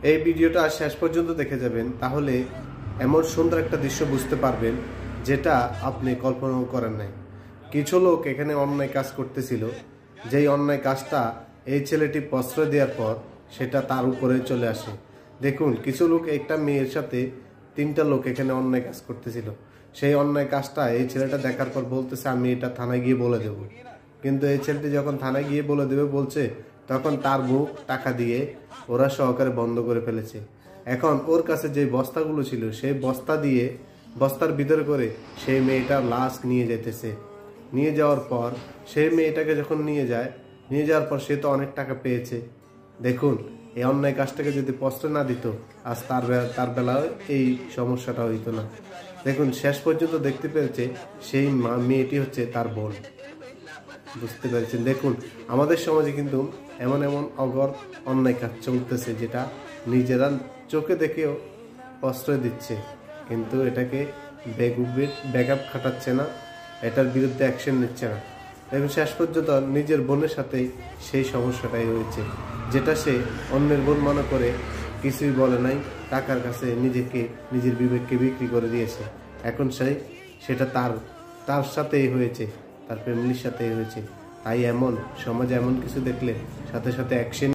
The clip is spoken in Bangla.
এই ভিডিওটা শেষ পর্যন্ত দেখে যাবেন, তাহলে এমন সুন্দর একটা দৃশ্য বুঝতে পারবেন যেটা আপনি কল্পনাও করেন নাই। কিছু লোক এখানে অন্যায় কাজ করতেছিল, যেই অন্যায় কাজটা এই ছেলেটি প্রশ্রয় দেওয়ার পর সেটা তার উপরে চলে আসে। দেখুন, কিছু লোক একটা মেয়ের সাথে তিনটা লোক এখানে অন্যায় কাজ করতেছিল। সেই অন্যায় কাজটা এই ছেলেটা দেখার পর বলতেছে আমি এটা থানায় গিয়ে বলে দেব। কিন্তু এই ছেলেটি যখন থানায় গিয়ে বলে দেবে বলছে, তখন তার মুখ টাকা দিয়ে ওরা সহকারে বন্ধ করে ফেলেছে। এখন ওর কাছে যে বস্তাগুলো ছিল সেই বস্তা দিয়ে বস্তার ভিতরে করে সেই মেয়েটার লাশ নিয়ে যেতেছে। নিয়ে যাওয়ার পর সেই মেয়েটাকে যখন নিয়ে যাওয়ার পর সে তো অনেক টাকা পেয়েছে। দেখুন, এই অন্যায় কাজটাকে যদি প্রশ্রয় না দিত, আজ তার বেলায় এই সমস্যাটা হইতো না। দেখুন, শেষ পর্যন্ত দেখতে পেরেছে সেই মেয়েটি হচ্ছে তার বোন। বুঝতে পেরেছেন? দেখুন, আমাদের সমাজে কিন্তু এমন এমন অন্যায় কাজ চলতেছে যেটা নিজেরা চোখে দেখেও প্রশ্রয় দিচ্ছে, কিন্তু এটাকে ব্যাকআপ খাটাচ্ছে না, এটার বিরুদ্ধে অ্যাকশন নিচ্ছে না। এবং শেষ পর্যন্ত নিজের বোনের সাথেই সেই সমস্যাটাই হয়েছে, যেটা সে অন্যের বোন মনে করে কিছুই বলে নাই, টাকার কাছে নিজের বিবেককে বিক্রি করে দিয়েছে। এখন সেটা তার সাথেই হয়েছে, তার ফ্যামিলির সাথেই হয়েছে। তাই সমাজে এমন কিছু দেখলে সাথে সাথে অ্যাকশন